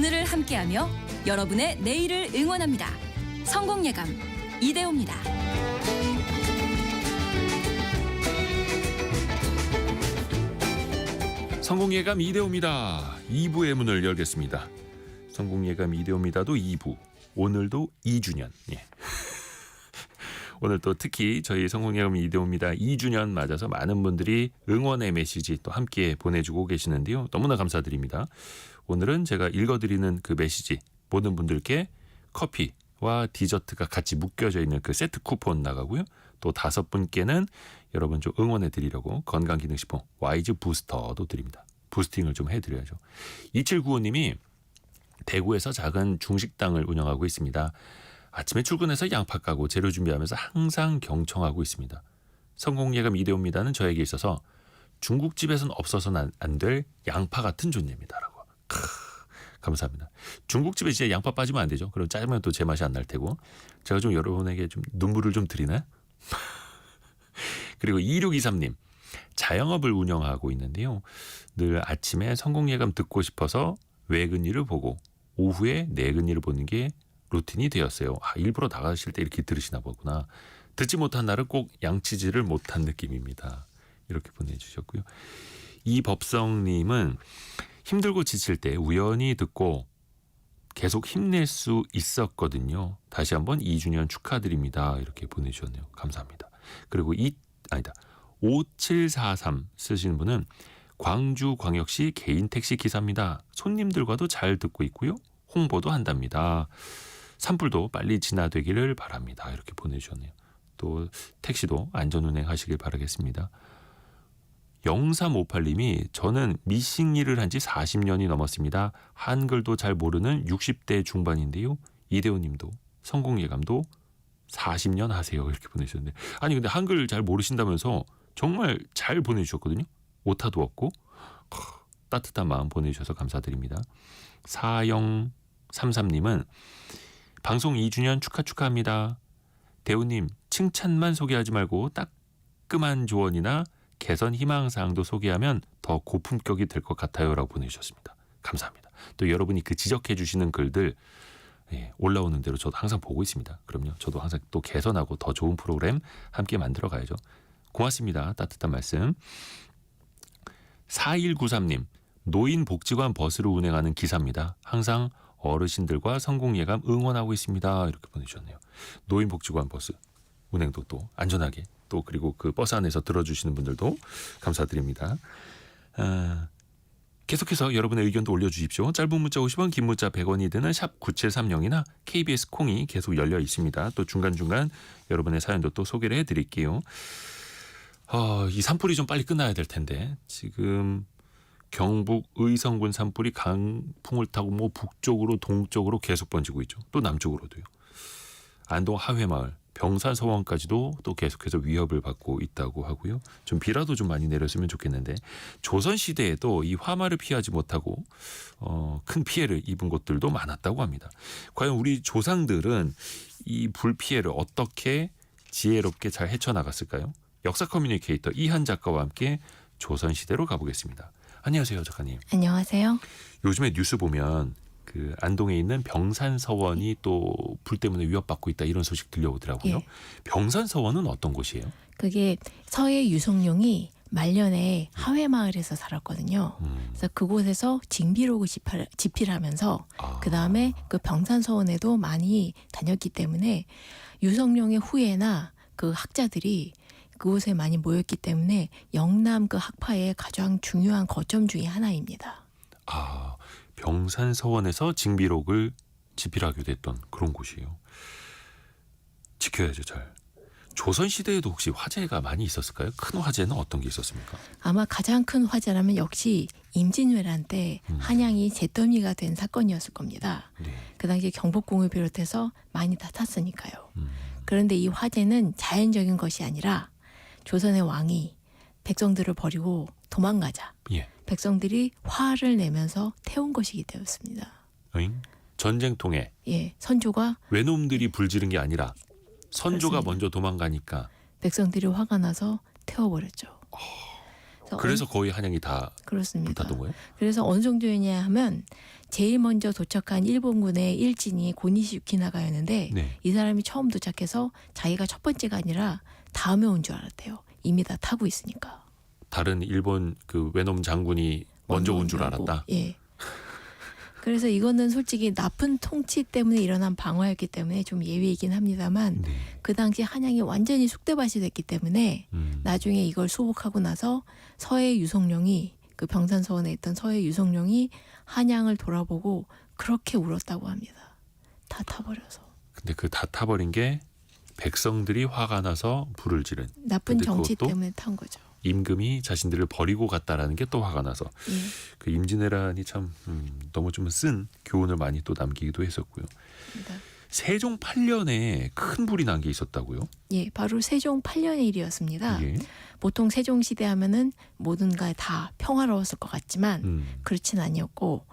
오늘을 함께하며 여러분의 내일을 응원합니다. 성공예감 이대호입니다. 성공예감 이대호입니다. 2부의 문을 열겠습니다. 성공예감 이대호입니다도 2부. 오늘도 2주년. 예. 오늘 또 특히 저희 성공예감 이대호입니다 2주년 맞아서 많은 분들이 응원의 메시지 또 함께 보내주고 계시는데요. 너무나 감사드립니다. 오늘은 제가 읽어드리는 그 메시지 모든 분들께 커피와 디저트가 같이 묶여져 있는 그 세트 쿠폰 나가고요. 또 5분께는 여러분 좀 응원해 드리려고 건강기능식품 와이즈 부스터도 드립니다. 부스팅을 좀 해드려야죠. 2795님이 대구에서 작은 중식당을 운영하고 있습니다. 아침에 출근해서 양파 까고 재료 준비하면서 항상 경청하고 있습니다. 성공예감 이대호입니다는 저에게 있어서 중국집에서는 없어서는 안 될 양파 같은 존재입니다라고. 감사합니다. 중국집에 진짜 양파 빠지면 안 되죠. 그럼 짜면 또 제 맛이 안 날 테고. 제가 좀 여러분에게 좀 눈물을 좀 드리네. 그리고 2623님. 자영업을 운영하고 있는데요. 늘 아침에 성공예감 듣고 싶어서 외근 일을 보고 오후에 내근 일을 보는 게 루틴이 되었어요. 일부러 나가실 때 이렇게 들으시나 보구나. 듣지 못한 날은 꼭 양치질을 못한 느낌입니다. 이렇게 보내주셨고요. 이법성님은 힘들고 지칠 때 우연히 듣고 계속 힘낼 수 있었거든요. 다시 한번 2주년 축하드립니다. 이렇게 보내주셨네요. 감사합니다. 그리고 5743 쓰시는 분은 광주광역시 개인 택시 기사입니다. 손님들과도 잘 듣고 있고요. 홍보도 한답니다. 산불도 빨리 진화되기를 바랍니다. 이렇게 보내주셨네요. 또 택시도 안전운행하시길 바라겠습니다. 0358님이 저는 미싱 일을 한 지 40년이 넘었습니다. 한글도 잘 모르는 60대 중반인데요. 이대호님도 성공예감도 40년 하세요. 이렇게 보내주셨는데 아니 근데 한글 잘 모르신다면서 정말 잘 보내주셨거든요. 오타도 없고 따뜻한 마음 보내주셔서 감사드립니다. 4033님은 방송 2주년 축하합니다. 대우님 칭찬만 소개하지 말고 따끔한 조언이나 개선 희망사항도 소개하면 더 고품격이 될 것 같아요. 라고 보내주셨습니다. 감사합니다. 또 여러분이 그 지적해 주시는 글들 올라오는 대로 저도 항상 보고 있습니다. 그럼요. 저도 항상 또 개선하고 더 좋은 프로그램 함께 만들어 가야죠. 고맙습니다. 따뜻한 말씀. 4193님 노인복지관 버스를 운행하는 기사입니다. 항상 어르신들과 성공예감 응원하고 있습니다. 이렇게 보내주셨네요. 노인복지관 버스 운행도 또 안전하게 또 그리고 그 버스 안에서 들어주시는 분들도 감사드립니다. 계속해서 여러분의 의견도 올려주십시오. 짧은 문자 50원 긴 문자 100원이 드는 샵 9730이나 KBS 콩이 계속 열려 있습니다. 또 중간중간 여러분의 사연도 또 소개를 해드릴게요. 이 산불이 좀 빨리 끝나야 될 텐데 지금 경북 의성군 산불이 강풍을 타고 뭐 북쪽으로 동쪽으로 계속 번지고 있죠. 또 남쪽으로도요. 안동 하회마을 병산서원까지도 또 계속해서 위협을 받고 있다고 하고요. 좀 비라도 좀 많이 내렸으면 좋겠는데 조선시대에도 이 화마를 피하지 못하고 큰 피해를 입은 곳들도 많았다고 합니다. 과연 우리 조상들은 이 불피해를 어떻게 지혜롭게 잘 헤쳐나갔을까요? 역사 커뮤니케이터 이한 작가와 함께 조선시대로 가보겠습니다. 안녕하세요, 작가님. 안녕하세요. 요즘에 뉴스 보면 그 안동에 있는 병산서원이 또 불 때문에 위협받고 있다 이런 소식 들려오더라고요. 예. 병산서원은 어떤 곳이에요? 그게 서해 유성룡이 말년에 하회마을에서 살았거든요. 그래서 그곳에서 징비록을 집필하면서 그 다음에 그 병산서원에도 많이 다녔기 때문에 유성룡의 후예나 그 학자들이 그곳에 많이 모였기 때문에 영남 그 학파의 가장 중요한 거점 중에 하나입니다. 병산서원에서 징비록을 집필하게 됐던 그런 곳이에요. 지켜야죠, 잘. 조선시대에도 혹시 화재가 많이 있었을까요? 큰 화재는 어떤 게 있었습니까? 아마 가장 큰 화재라면 역시 임진왜란 때 한양이 잿더미가 된 사건이었을 겁니다. 네. 그 당시에 경복궁을 비롯해서 많이 다 탔으니까요. 그런데 이 화재는 자연적인 것이 아니라 조선의 왕이 백성들을 버리고 도망가자. 예. 백성들이 화를 내면서 태운 것이기 때문입니다. 전쟁통에 선조가 외놈들이 불지른 게 아니라 선조가 그렇습니다. 먼저 도망가니까 백성들이 화가 나서 태워버렸죠. 그래서 거의 한양이 다 그렇습니다. 불탔던 거예요? 그래서 어느 정도였냐 하면 제일 먼저 도착한 일본군의 일진이 고니시 유키나가였는데 네. 이 사람이 처음 도착해서 자기가 첫 번째가 아니라 다음에 온 줄 알았대요. 이미 다 타고 있으니까. 다른 일본 그 외놈 장군이 먼저 온 줄 알고. 알았다. 예. 그래서 이거는 솔직히 나쁜 통치 때문에 일어난 방화였기 때문에 좀 예외이긴 합니다만 네. 그 당시 한양이 완전히 쑥대밭이 됐기 때문에 나중에 이걸 수복하고 나서 서해 유성룡이 그 병산서원에 있던 서해 유성룡이 한양을 돌아보고 그렇게 울었다고 합니다. 다 타버려서. 근데 그 다 타버린 게 백성들이 화가 나서 불을 지른 나쁜 근데 정치 그것도 때문에 탄 거죠. 임금이 자신들을 버리고 갔다라는 게 또 화가 나서 예. 그 임진왜란이 참 너무 좀 쓴 교훈을 많이 또 남기기도 했었고요. 그렇습니다. 세종 8년에 큰 불이 난 게 있었다고요? 예, 바로 세종 8년의 일이었습니다. 예. 보통 세종 시대 하면은 모든 게 다 평화로웠을 것 같지만 그렇진 아니었고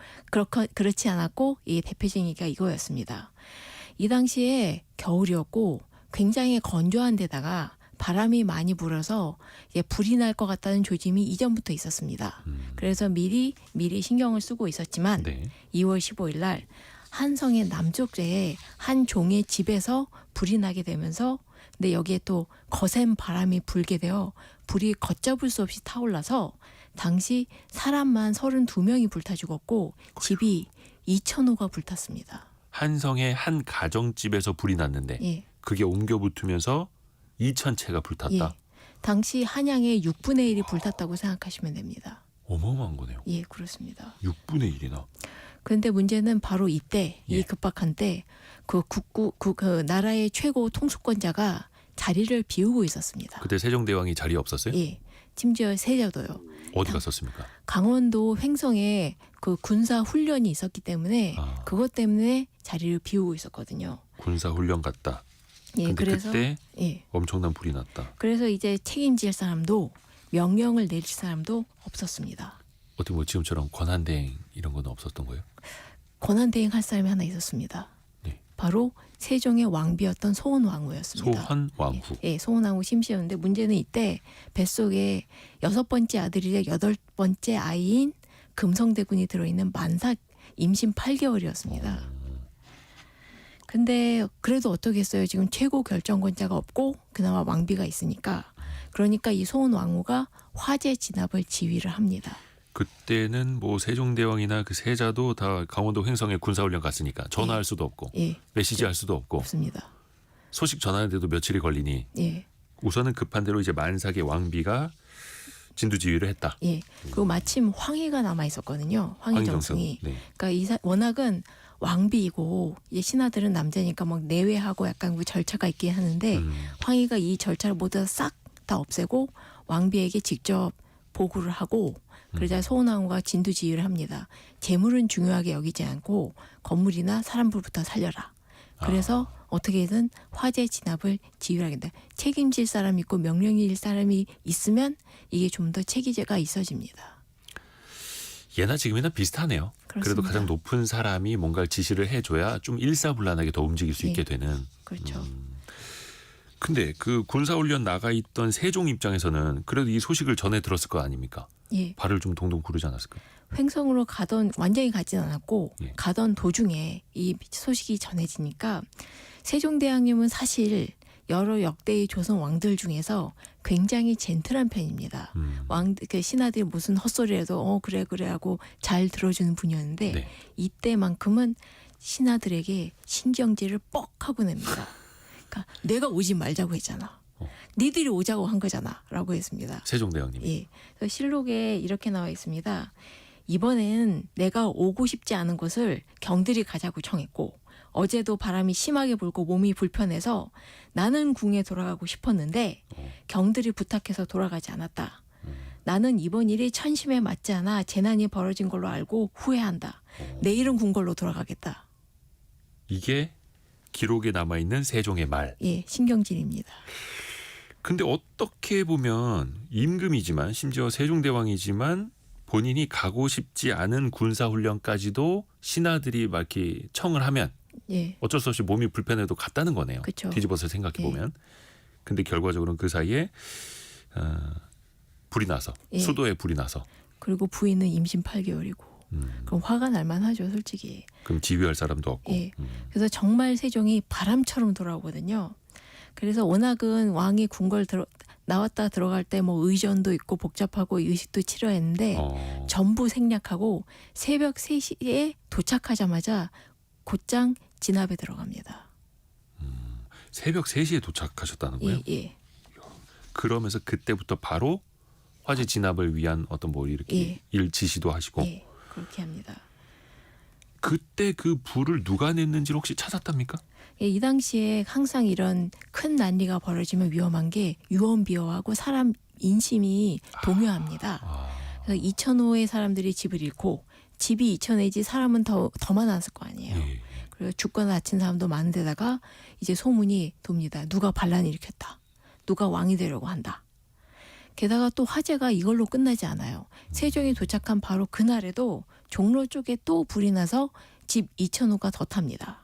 그렇지 않았고 이 대표적인 얘기가 이거였습니다. 이 당시에 겨울이었고 굉장히 건조한 데다가 바람이 많이 불어서 불이 날 것 같다는 조짐이 이전부터 있었습니다. 그래서 미리 신경을 쓰고 있었지만 네. 2월 15일 날 한성의 남쪽에 한 종의 집에서 불이 나게 되면서 근데 여기에 또 거센 바람이 불게 되어 불이 걷잡을 수 없이 타올라서 당시 사람만 32명이 불타 죽었고 집이 2,000호가 불탔습니다. 한성의 한 가정집에서 불이 났는데 예. 그게 옮겨 붙으면서 2,000채가 불탔다. 예. 당시 한양의 6분의 1이 불탔다고 생각하시면 됩니다. 어마어마한 거네요. 예, 그렇습니다. 6분의 1이나. 그런데 문제는 바로 이때 예. 이 급박한 때 그 나라의 최고 통수권자가 자리를 비우고 있었습니다. 그때 세종대왕이 자리에 없었어요? 예, 심지어 세자도요. 어디 갔었습니까? 강원도 횡성에 그 군사 훈련이 있었기 때문에 그것 때문에 자리를 비우고 있었거든요. 군사 훈련 갔다. 예, 근데 그래서 그때 예, 엄청난 불이 났다. 그래서 이제 책임질 사람도 명령을 내릴 사람도 없었습니다. 어떻게 뭐 지금처럼 권한대행 이런 건 없었던 거예요? 권한대행할 사람이 하나 있었습니다. 네. 바로 세종의 왕비였던 소원왕후였습니다. 소헌왕후. 예, 소원왕후 심씨였는데 문제는 이때 뱃속에 6번째 아들이자 8번째 아이인 금성대군이 들어있는 만삭 임신 8개월이었습니다. 근데 그래도 어떻겠어요. 지금 최고 결정권자가 없고 그나마 왕비가 있으니까. 그러니까 이 소원왕후가 화재 진압을 지휘를 합니다. 그때는 뭐 세종대왕이나 그 세자도 다 강원도 횡성에 군사훈련 갔으니까 전화할 수도 없고 예, 메시지 할 수도 없고 없습니다. 소식 전하는데도 며칠이 걸리니 예, 우선은 급한 대로 이제 만삭의 왕비가 진두지휘를 했다. 예. 그리고 마침 황희가 남아 있었거든요. 황희정승이. 네. 그러니까 워낙은 왕비이고 이제 신하들은 남자니까 막 내외하고 약간 그 절차가 있긴 하는데 황희가 이 절차를 모두 싹 다 없애고 왕비에게 직접 보고를 하고 그러자 소원왕후가 진두지휘를 합니다. 재물은 중요하게 여기지 않고 건물이나 사람들부터 살려라. 그래서 어떻게든 화재 진압을 지휘하게 돼. 책임질 사람이 있고 명령일 사람이 있으면 이게 좀 더 체계가 있어집니다. 예나 지금이나 비슷하네요. 그래도 그렇습니다. 가장 높은 사람이 뭔가를 지시를 해줘야 좀 일사불란하게 더 움직일 수 네. 있게 되는. 그렇죠. 근데 그 군사훈련 나가 있던 세종 입장에서는 그래도 이 소식을 전해 들었을 거 아닙니까? 예. 발을 좀 동동 구르지 않았을까? 횡성으로 완전히 가진 않았고 예. 가던 도중에 이 소식이 전해지니까 세종대왕님은 사실 여러 역대의 조선 왕들 중에서 굉장히 젠틀한 편입니다. 그 신하들이 무슨 헛소리라도 그래 하고 잘 들어주는 분이었는데 네. 이때만큼은 신하들에게 신경질을 뻑 하고 냅니다. 그러니까 내가 오지 말자고 했잖아. 니들이 오자고 한 거잖아라고 했습니다. 세종대왕님이. 예. 그래서 실록에 이렇게 나와 있습니다. 이번엔 내가 오고 싶지 않은 곳을 경들이 가자고 청했고 어제도 바람이 심하게 불고 몸이 불편해서 나는 궁에 돌아가고 싶었는데 경들이 부탁해서 돌아가지 않았다. 나는 이번 일이 천심에 맞지 않아 재난이 벌어진 걸로 알고 후회한다. 내일은 궁궐로 돌아가겠다. 이게 기록에 남아있는 세종의 말. 예, 신경질입니다. 근데 어떻게 보면 임금이지만 심지어 세종대왕이지만 본인이 가고 싶지 않은 군사훈련까지도 신하들이 막 이렇게 청을 하면 예, 어쩔 수 없이 몸이 불편해도 갔다는 거네요. 그쵸. 뒤집어서 생각해 보면. 근데 결과적으로는 그 사이에 불이 나서 예. 수도에 불이 나서 그리고 부인은 임신 8개월이고 그럼 화가 날 만하죠, 솔직히. 그럼 지휘할 사람도 없고. 예. 그래서 정말 세종이 바람처럼 돌아오거든요. 그래서 워낙은 왕이 궁궐 나왔다 들어갈 때 뭐 의전도 있고 복잡하고 의식도 치러했는데 전부 생략하고 새벽 3시에 도착하자마자 곧장 진압에 들어갑니다. 새벽 3시에 도착하셨다는 거예요? 예, 예. 그러면서 그때부터 바로 화재 진압을 위한 어떤 뭐 이렇게 예. 일 지시도 하시고. 예, 그렇게 합니다. 그때 그 불을 누가 냈는지를 혹시 찾았답니까? 예, 이 당시에 항상 이런 큰 난리가 벌어지면 위험한 게 유언비어하고 사람 인심이 동요합니다. 그래서 2,000호의 사람들이 집을 잃고 집이 2,000회지 사람은 더 많았을 거 아니에요. 예. 그리고 죽거나 다친 사람도 많은데다가 이제 소문이 돕니다. 누가 반란 일으켰다. 누가 왕이 되려고 한다. 게다가 또 화재가 이걸로 끝나지 않아요. 세종이 도착한 바로 그날에도 종로 쪽에 또 불이 나서 집 2,000호가 더 탑니다.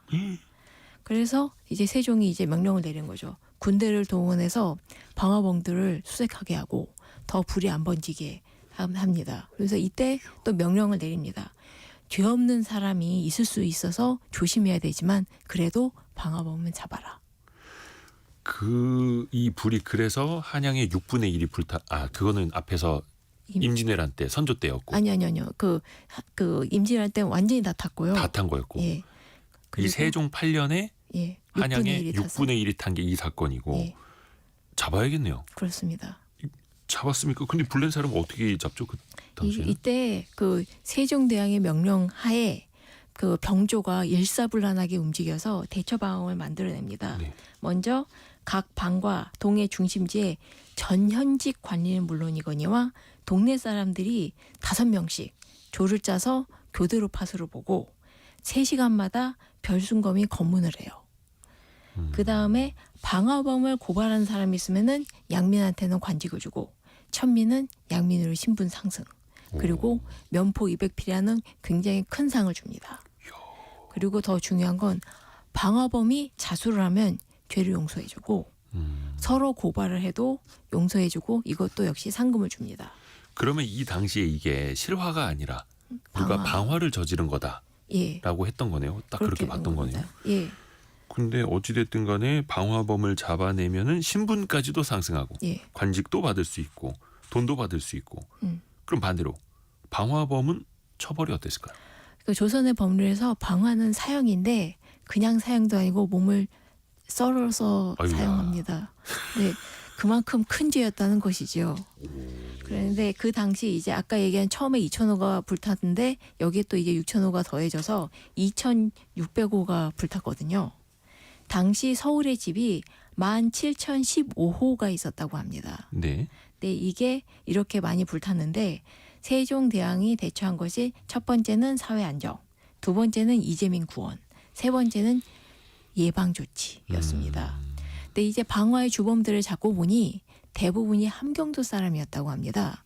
그래서 이제 세종이 이제 명령을 내린 거죠. 군대를 동원해서 방화범들을 수색하게 하고 더 불이 안 번지게 합니다. 그래서 이때 또 명령을 내립니다. 죄 없는 사람이 있을 수 있어서 조심해야 되지만 그래도 방화범은 잡아라. 이 불이 그래서 한양의 6분의 1이 그거는 앞에서 임진왜란 때 선조 때였고. 아니요. 그 임진왜란 때 완전히 다 탔고요. 다 탄 거였고. 예. 이 그리고 세종 8년에 예, 한양의 6분의 6분의 1이 탄 게 이 사건이고. 예, 잡아야겠네요. 그렇습니다. 잡았습니까? 근데 불낸 사람은 어떻게 잡죠? 그 당시에? 이때 그 세종대왕의 명령 하에 그 병조가 일사불란하게 움직여서 대처 방안을 만들어냅니다. 네. 먼저 각 방과 동의 중심지에 전현직 관리는 물론이거니와 동네 사람들이 5명씩 조를 짜서 교대로 파수를 보고 3시간마다 별순검이 검문을 해요. 그 다음에 방화범을 고발한 사람이 있으면은 양민한테는 관직을 주고 천민은 양민으로 신분 상승. 그리고 면포 200필이라는 굉장히 큰 상을 줍니다. 그리고 더 중요한 건 방화범이 자수를 하면 죄를 용서해주고 서로 고발을 해도 용서해주고 이것도 역시 상금을 줍니다. 그러면 이 당시에 이게 실화가 아니라 누가 방화를 저지른 거다라고 예, 했던 거네요. 딱 그렇게 봤던 거네요. 예, 근데 어찌됐든 간에 방화범을 잡아내면은 신분까지도 상승하고 예. 관직도 받을 수 있고 돈도 받을 수 있고. 그럼 반대로 방화범은 처벌이 어땠을까요? 그 조선의 법률에서 방화는 사형인데 그냥 사형도 아니고 몸을 썰어서 아이고야. 사용합니다. 네, 그만큼 큰 죄였다는 것이죠. 그런데 그 당시 이제 아까 얘기한 처음에 2,000호가 불탔는데 여기에 또 이제 6,000호가 더해져서 2,600호가 불탔거든요. 당시 서울의 집이 17,015호가 있었다고 합니다. 네. 네, 이게 이렇게 많이 불탔는데 세종대왕이 대처한 것이 첫 번째는 사회 안정, 두 번째는 이재민 구원, 세 번째는 예방 조치였습니다. 근데 이제 방화의 주범들을 잡고 보니 대부분이 함경도 사람이었다고 합니다.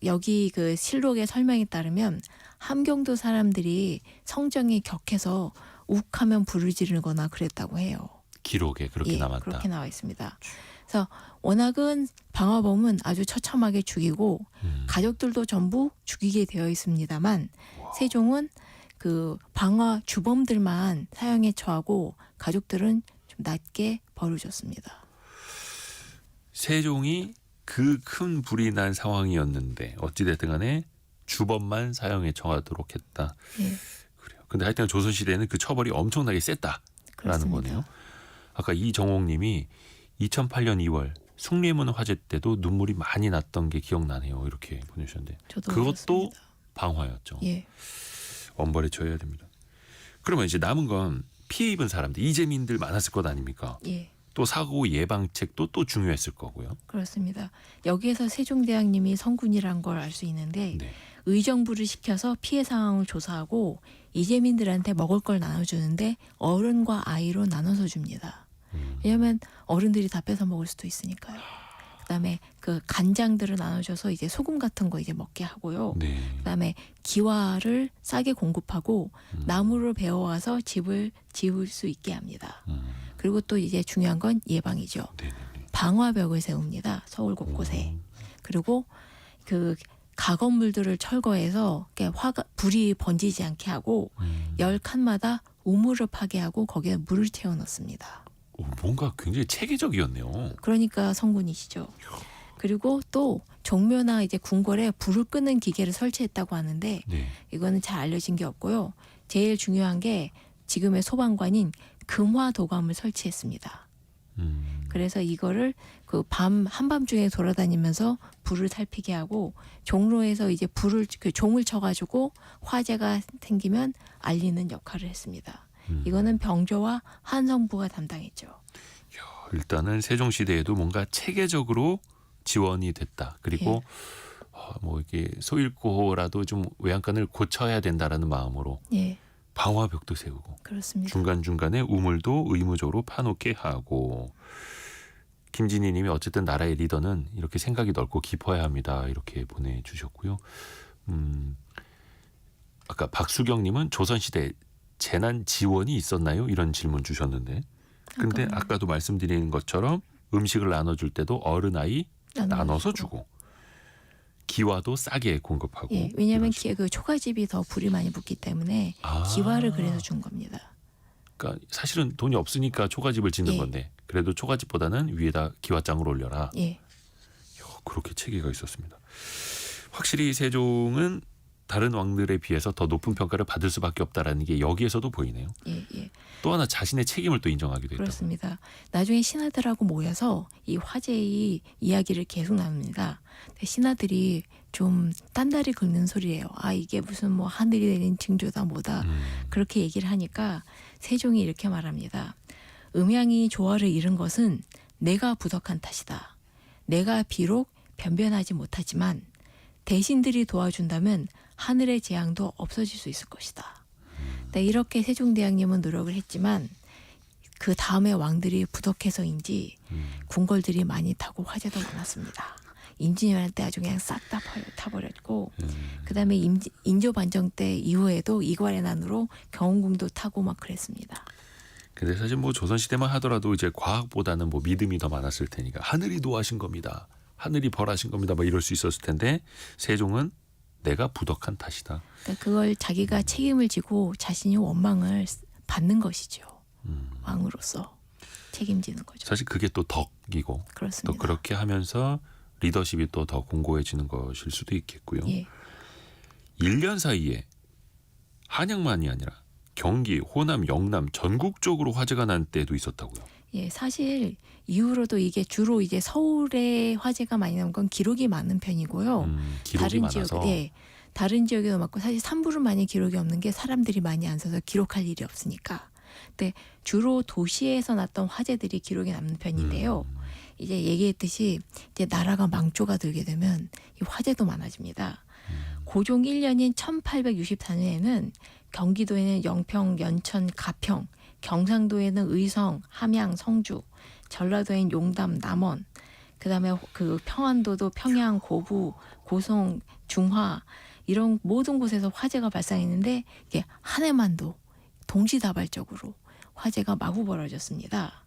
여기 그 실록의 설명에 따르면 함경도 사람들이 성정이 격해서 욱하면 불을 지르거나 그랬다고 해요. 기록에 그렇게 예, 남았다. 그렇게 나와 있습니다. 그래서 워낙은 방화범은 아주 처참하게 죽이고 가족들도 전부 죽이게 되어 있습니다만 세종은 그 방화 주범들만 사형에 처하고 가족들은 좀 낮게 벌을 줬습니다. 세종이 그 큰 불이 난 상황이었는데 어찌됐든 간에 주범만 사형에 처하도록 했다. 예, 그래요. 근데 하여튼 조선시대에는 그 처벌이 엄청나게 셌다라는 그렇습니다. 거네요. 아까 이정옥 님이 2008년 2월 숭례문 화재 때도 눈물이 많이 났던 게 기억나네요. 이렇게 보내주셨는데 저도 그것도 그렇습니다. 방화였죠. 예, 엄벌에 처해야 됩니다. 그러면 이제 남은 건 피해 입은 사람들, 이재민들 많았을 것 아닙니까? 예, 또 사고 예방책도 또 중요했을 거고요. 그렇습니다. 여기에서 세종대왕님이 성군이란 걸 알 수 있는데 네. 의정부를 시켜서 피해 상황을 조사하고 이재민들한테 먹을 걸 나눠주는데 어른과 아이로 나눠서 줍니다. 왜냐하면 어른들이 다 뺏어 먹을 수도 있으니까요. 그다음에 그 간장들을 나눠줘서 이제 소금 같은 거 이제 먹게 하고요. 네. 그다음에 기와를 싸게 공급하고 나무를 베어와서 집을 지을 수 있게 합니다. 그리고 또 이제 중요한 건 예방이죠. 네. 방화벽을 세웁니다. 서울 곳곳에. 그리고 그 가건물들을 철거해서 불이 번지지 않게 하고 10칸마다 우물을 파괴하고 거기에 물을 채워 넣습니다. 뭔가 굉장히 체계적이었네요. 그러니까 성군이시죠. 그리고 또 종묘나 이제 궁궐에 불을 끄는 기계를 설치했다고 하는데 네. 이거는 잘 알려진 게 없고요. 제일 중요한 게 지금의 소방관인 금화도감을 설치했습니다. 그래서 이거를 그 한밤중에 돌아다니면서 불을 살피게 하고 종로에서 이제 종을 쳐가지고 화재가 생기면 알리는 역할을 했습니다. 이거는 병조와 한성부가 담당했죠. 일단은 세종시대에도 뭔가 체계적으로 지원이 됐다. 그리고 뭐 이게 소잃고라도 좀 외양간을 고쳐야 된다라는 마음으로 예, 방화벽도 세우고 그렇습니다. 중간중간에 우물도 의무적으로 파놓게 하고 김진희 님이 어쨌든 나라의 리더는 이렇게 생각이 넓고 깊어야 합니다. 이렇게 보내주셨고요. 아까 박수경 님은 조선시대 재난 지원이 있었나요? 이런 질문 주셨는데 근데 아까도 말씀드린 것처럼 음식을 나눠줄 때도 어른 아이 나눠서 주고 기와도 싸게 공급하고 예, 왜냐하면 이런 식으로. 그 초가집이 더 불이 많이 붙기 때문에 아. 기와를 그래서 준 겁니다. 그러니까 사실은 돈이 없으니까 초가집을 짓는 예. 건데 그래도 초가집보다는 위에다 기와장을 올려라. 예, 그렇게 체계가 있었습니다. 확실히 세종은 다른 왕들에 비해서 더 높은 평가를 받을 수밖에 없다라는 게 여기에서도 보이네요. 예, 예. 또 하나 자신의 책임을 또 인정하기도 했다고. 그렇습니다. 나중에 신하들하고 모여서 이 화제의 이야기를 계속 나눕니다. 근데 신하들이 좀 딴다리 긁는 소리예요. 아, 이게 무슨 뭐 하늘이 내린 징조다 뭐다. 그렇게 얘기를 하니까 세종이 이렇게 말합니다. 음양이 조화를 잃은 것은 내가 부덕한 탓이다. 내가 비록 변변하지 못하지만 대신들이 도와준다면 하늘의 재앙도 없어질 수 있을 것이다. 네, 이렇게 세종대왕님은 노력을 했지만 그 다음에 왕들이 부덕해서인지 궁궐들이 많이 타고 화재도 많았습니다. 임진왜란 때 아주 그냥 싹 다 타버렸고 그다음에 인조반정 때 이후에도 이괄의 난으로 경운궁도 타고 막 그랬습니다. 근데 사실 뭐 조선시대만 하더라도 이제 과학보다는 뭐 믿음이 더 많았을 테니까 하늘이 도와신 겁니다. 하늘이 벌하신 겁니다. 뭐 이럴 수 있었을 텐데 세종은 내가 부덕한 탓이다. 그러니까 그걸 자기가 책임을 지고 자신이 원망을 받는 것이죠. 왕으로서 책임지는 거죠. 사실 그게 또 덕이고 그렇습니다. 또 그렇게 하면서 리더십이 또 더 공고해지는 것일 수도 있겠고요. 예. 1년 사이에 한양만이 아니라 경기, 호남, 영남 전국적으로 화재가 난 때도 있었다고요. 예, 사실 이후로도 이게 주로 이제 서울에 화재가 많이 나온 건 기록이 많은 편이고요. 기록이 다른 많아서. 지역, 예, 다른 지역에도 많고 사실 산불은 많이 기록이 없는 게 사람들이 많이 안 써서 기록할 일이 없으니까. 근데 주로 도시에서 났던 화재들이 기록이 남는 편인데요. 이제 얘기했듯이 이제 나라가 망조가 들게 되면 이 화재도 많아집니다. 고종 1년인 1864년에는 경기도에는 영평, 연천, 가평, 경상도에는 의성, 함양, 성주, 전라도에는 용담, 남원, 그다음에 그 평안도도 평양, 고부, 고성, 중화 이런 모든 곳에서 화재가 발생했는데 이게 한 해만도 동시다발적으로 화재가 마구 벌어졌습니다.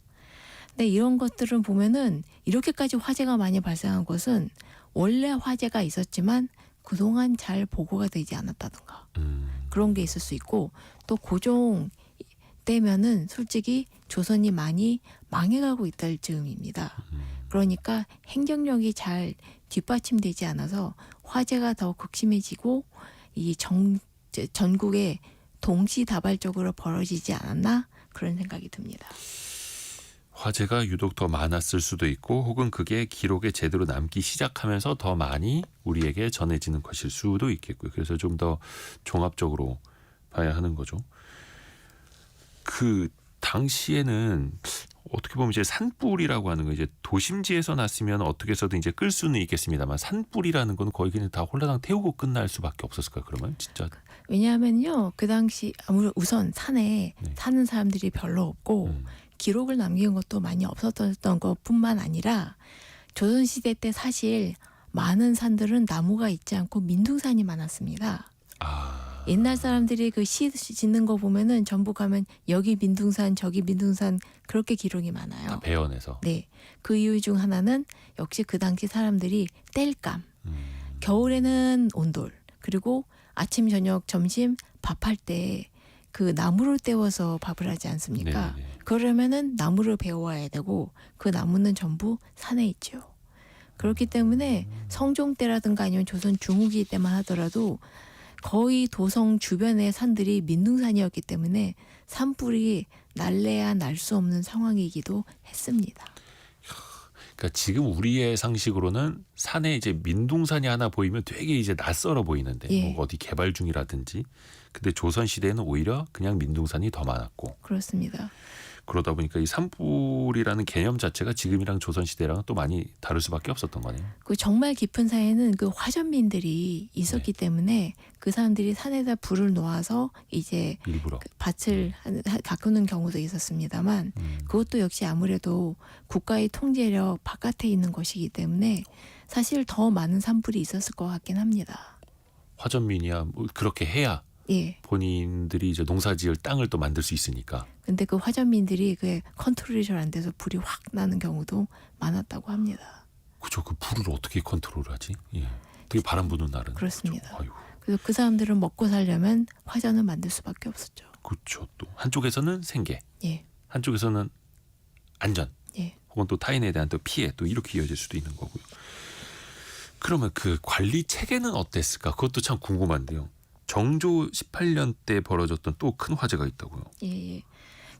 근데 이런 것들을 보면은 이렇게까지 화재가 많이 발생한 것은 원래 화재가 있었지만 그동안 잘 보고가 되지 않았다던가 그런 게 있을 수 있고 또 고종 때면은 솔직히 조선이 많이 망해가고 있다는 즈음입니다. 그러니까 행정력이 잘 뒷받침되지 않아서 화재가 더 극심해지고 이 전국에 동시다발적으로 벌어지지 않았나 그런 생각이 듭니다. 화재가 유독 더 많았을 수도 있고 혹은 그게 기록에 제대로 남기 시작하면서 더 많이 우리에게 전해지는 것일 수도 있겠고요. 그래서 좀 더 종합적으로 봐야 하는 거죠. 그 당시에는 어떻게 보면 이제 산불이라고 하는 거 이제 도심지에서 났으면 어떻게 해서든 이제 끌 수는 있겠습니다만 산불이라는 건 거의 그냥 다 홀라당 태우고 끝날 수밖에 없었을까요? 그러면 진짜 왜냐하면요 그 당시 아무래도 우선 산에 사는 사람들이 별로 없고 기록을 남긴 것도 많이 없었던 것뿐만 아니라 조선시대 때 사실 많은 산들은 나무가 있지 않고 민둥산이 많았습니다. 옛날 사람들이 그 시 짓는 거 보면은 전부 가면 여기 민둥산 저기 민둥산 그렇게 기록이 많아요. 다 배연해서. 네. 그 이유 중 하나는 역시 그 당시 사람들이 땔감. 겨울에는 온돌. 그리고 아침 저녁 점심 밥할 때 그 나무를 떼워서 밥을 하지 않습니까? 네네. 그러면은 나무를 베어와야 되고 그 나무는 전부 산에 있죠. 그렇기 때문에 성종 때라든가 아니면 조선 중후기 때만 하더라도 거의 도성 주변의 산들이 민둥산이었기 때문에 산불이 날래야 날 수 없는 상황이기도 했습니다. 그러니까 지금 우리의 상식으로는 산에 이제 민둥산이 하나 보이면 되게 이제 낯설어 보이는데 예. 뭐 어디 개발 중이라든지. 근데 조선 시대에는 오히려 그냥 민둥산이 더 많았고 그렇습니다. 그러다 보니까 이 산불이라는 개념 자체가 지금이랑 조선 시대랑은 또 많이 다를 수밖에 없었던 거네요. 그 정말 깊은 산에는 그 화전민들이 있었기 때문에 그 사람들이 산에다 불을 놓아서 이제 일부러. 그 밭을 가꾸는 경우도 있었습니다만 그것도 역시 아무래도 국가의 통제력 바깥에 있는 것이기 때문에 사실 더 많은 산불이 있었을 것 같긴 합니다. 화전민이야 뭐 그렇게 해야 예. 본인들이 이제 농사지을 땅을 또 만들 수 있으니까. 근데 그 화전민들이 그 컨트롤이 잘 안 돼서 불이 확 나는 경우도 많았다고 합니다. 그죠. 그 불을 어떻게 컨트롤하지? 예. 되게 바람 부는 날은. 그렇습니다. 그죠. 아유, 그래서 그 사람들은 먹고 살려면 화전을 만들 수밖에 없었죠. 그렇죠. 또 한쪽에서는 생계, 예. 한쪽에서는 안전, 예. 혹은 또 타인에 대한 또 피해, 또 이렇게 이어질 수도 있는 거고요. 그러면 그 관리 체계는 어땠을까? 그것도 참 궁금한데요. 정조 18년 때 벌어졌던 또 큰 화재가 있다고요. 예.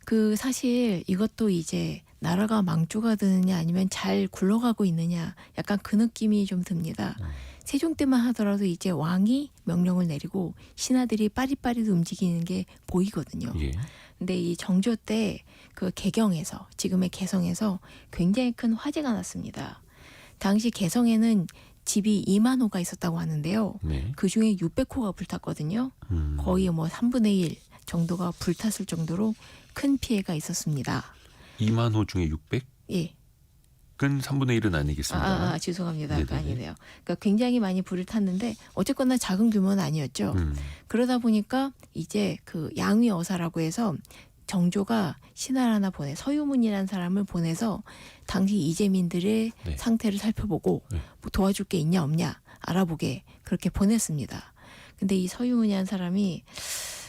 그 사실 이것도 이제 나라가 망조가 되느냐 아니면 잘 굴러가고 있느냐 약간 그 느낌이 좀 듭니다. 세종 때만 하더라도 이제 왕이 명령을 내리고 신하들이 빠릿빠릿 움직이는 게 보이거든요. 예. 근데 이 정조 때 그 개경에서 지금의 개성에서 굉장히 큰 화재가 났습니다. 당시 개성에는 집이 2만 호가 있었다고 하는데요. 네. 그 중에 600호가 불탔거든요. 거의 뭐 3분의 1 정도가 불탔을 정도로 큰 피해가 있었습니다. 2만 호 중에 600? 예. 근 3분의 1은 아니겠습니다. 죄송합니다. 네네네. 아니네요. 그러니까 굉장히 많이 불을 탔는데 어쨌거나 작은 규모는 아니었죠. 그러다 보니까 이제 그 양위 어사라고 해서 정조가 신하를 하나 서유문이라는 사람을 보내서 당시 이재민들의 네. 상태를 살펴보고 네. 뭐 도와줄 게 있냐 없냐 알아보게 그렇게 보냈습니다. 근데 이 서유문이라는 사람이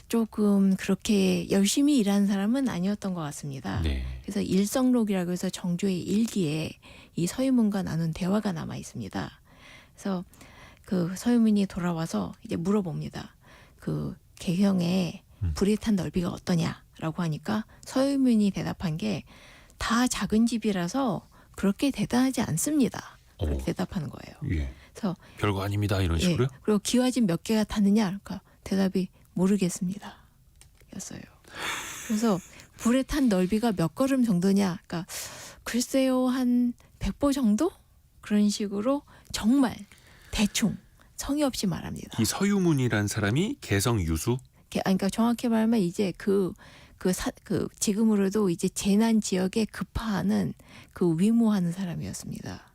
조금 그렇게 열심히 일하는 사람은 아니었던 것 같습니다. 네. 그래서 일성록이라고 해서 정조의 일기에 이 서유문과 나눈 대화가 남아 있습니다. 그래서 그 서유문이 돌아와서 이제 물어봅니다. 그 개경에 불이 탄 넓이가 어떠냐라고 하니까 서유문이 대답한 게 다 작은 집이라서 그렇게 대단하지 않습니다. 그렇게 대답하는 거예요. 예. 그래서 별거 아닙니다. 이런 식으로요? 그리고 기와집 몇 개가 탔느냐? 그러니까 대답이 모르겠습니다. 였어요. 그래서 불에 탄 넓이가 몇 걸음 정도냐? 그러니까 글쎄요 한 100보 정도? 그런 식으로 정말 대충 성의 없이 말합니다. 이 서유문이란 사람이 개성 유수? 그러니까 정확히 말하면 이제 그 지금으로도 이제 재난 지역에 급파하는 그 위무하는 사람이었습니다.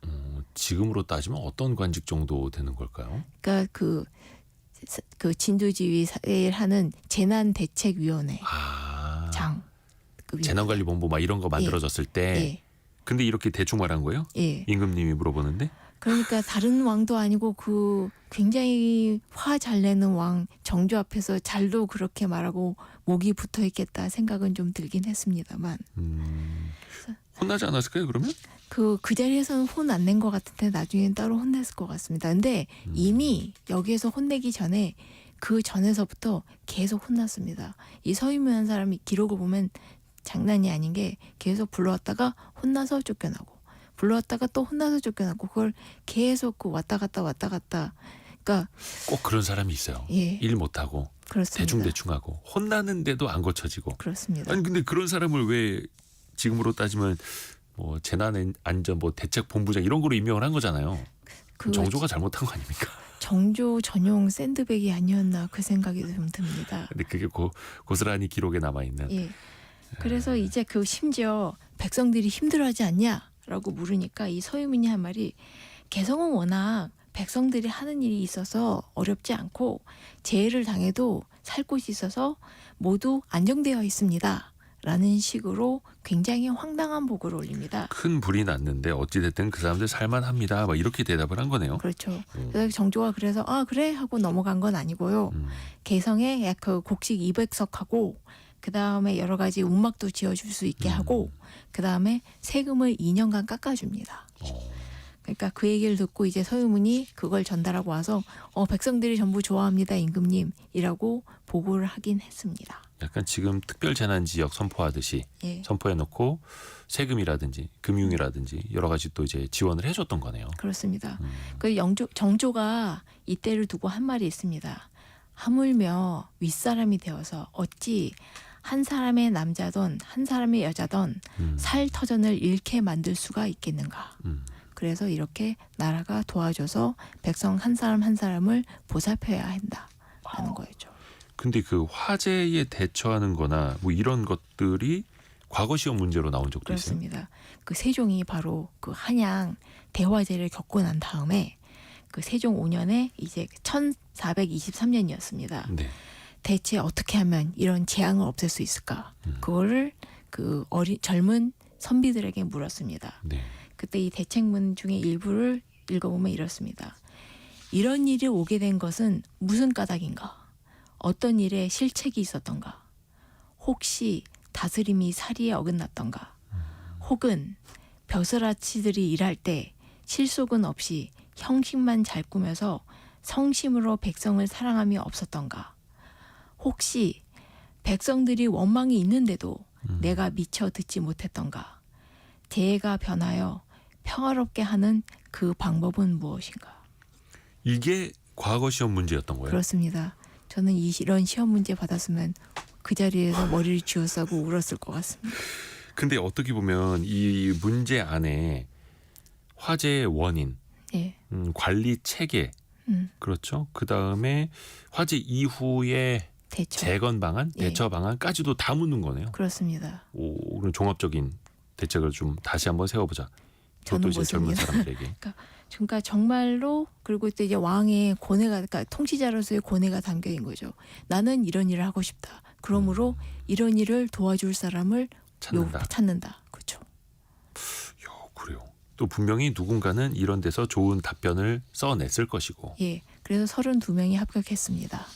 지금으로 따지면 어떤 관직 정도 되는 걸까요? 그러니까 그 진두지휘를 하는 재난대책위원회 아, 장. 그 위원회. 재난관리본부 막 이런 거 만들어졌을 때. 예. 근데 이렇게 대충 말한 거예요? 예. 임금님이 물어보는데? 그러니까 다른 왕도 아니고 그 굉장히 화 잘 내는 왕 정조 앞에서 잘도 그렇게 말하고 목이 붙어 있겠다 생각은 좀 들긴 했습니다만 혼나지 않았을까요? 그러면? 그 자리에서는 혼 안 낸 것 같은데 나중엔 따로 혼냈을 것 같습니다. 근데 이미 여기에서 혼내기 전에 그 전에서부터 계속 혼났습니다. 이 서유문한 사람이 기록을 보면 장난이 아닌 게 계속 불러왔다가 혼나서 쫓겨나고 불러왔다가 또 혼나서 쫓겨나고 그걸 계속 그 왔다 갔다 그러니까 꼭 그런 사람이 있어요. 예. 일 못하고 그렇습니다. 대충하고 혼나는데도 안 고쳐지고. 그렇습니다. 아니 근데 그런 사람을 왜 지금으로 따지면 뭐 재난안전 뭐 대책본부장 이런 거로 임명을 한 거잖아요. 그 정조가 잘못한 거 아닙니까? 정조 전용 샌드백이 아니었나 그 생각이 좀 듭니다. 근데 그게 고스란히 기록에 남아 있는. 예. 그래서 이제 그 심지어 백성들이 힘들어하지 않냐라고 물으니까 이 서유민이 한 말이 개성은 워낙 백성들이 하는 일이 있어서 어렵지 않고 재해를 당해도 살 곳이 있어서 모두 안정되어 있습니다. 라는 식으로 굉장히 황당한 보고를 올립니다. 큰 불이 났는데 어찌됐든 그 사람들 살만합니다. 막 이렇게 대답을 한 거네요. 그렇죠. 그래서 정조가 그래서 아 그래 하고 넘어간 건 아니고요. 개성에 약 그 곡식 200석하고 그 다음에 여러 가지 운막도 지어줄 수 있게 하고 그 다음에 세금을 2년간 깎아줍니다. 그러니까 그 얘기를 듣고 이제 서유문이 그걸 전달하고 와서 백성들이 전부 좋아합니다 임금님이라고 보고를 하긴 했습니다. 약간 지금 특별재난지역 선포하듯이 예. 선포해놓고 세금이라든지 금융이라든지 여러 가지 또 이제 지원을 해줬던 거네요. 그렇습니다. 그 정조가 이때를 두고 한 말이 있습니다. 하물며 윗사람이 되어서 어찌 한 사람의 남자든 한 사람의 여자든 살 터전을 잃게 만들 수가 있겠는가. 그래서 이렇게 나라가 도와줘서 백성 한 사람 한 사람을 보살펴야 한다라는 거였죠. 근데 그 화재에 대처하는 거나 뭐 이런 것들이 과거 시험 문제로 나온 적도 있어요. 그렇습니다. 그 세종이 바로 그 한양 대화재를 겪고 난 다음에 그 세종 5년에 이제 1423년이었습니다. 네. 대체 어떻게 하면 이런 재앙을 없앨 수 있을까? 그거를 그 젊은 선비들에게 물었습니다. 네. 그때 이 대책문 중에 일부를 읽어보면 이렇습니다. 이런 일이 오게 된 것은 무슨 까닭인가? 어떤 일에 실책이 있었던가? 혹시 다스림이 사리에 어긋났던가? 혹은 벼슬아치들이 일할 때 실속은 없이 형식만 잘 꾸며서 성심으로 백성을 사랑함이 없었던가? 혹시 백성들이 원망이 있는데도 내가 미처 듣지 못했던가? 재해가 변하여 평화롭게 하는 그 방법은 무엇인가? 이게 과거 시험 문제였던 거예요? 그렇습니다. 저는 이런 시험 문제 받았으면 그 자리에서 머리를 쥐어싸고 울었을 것 같습니다. 근데 어떻게 보면 이 문제 안에 화재의 원인, 예. 관리 체계, 그렇죠. 그 다음에 화재 이후의 대처. 재건 방안, 예. 대처 방안까지도 다 묻는 거네요. 그렇습니다. 오, 그런 종합적인 대책을 좀 다시 한번 세워보자. 저는 그것도 이제 젊은 못습니다. 사람들에게. 그러니까 정말로 그리고 또 이제 왕의 고뇌가 그러니까 통치자로서의 고뇌가 담겨 있는 거죠. 나는 이런 일을 하고 싶다. 그러므로 이런 일을 도와줄 사람을 찾는다. 그렇죠. 그래요. 또 분명히 누군가는 이런 데서 좋은 답변을 써냈을 것이고. 예. 그래서 32명이 합격했습니다.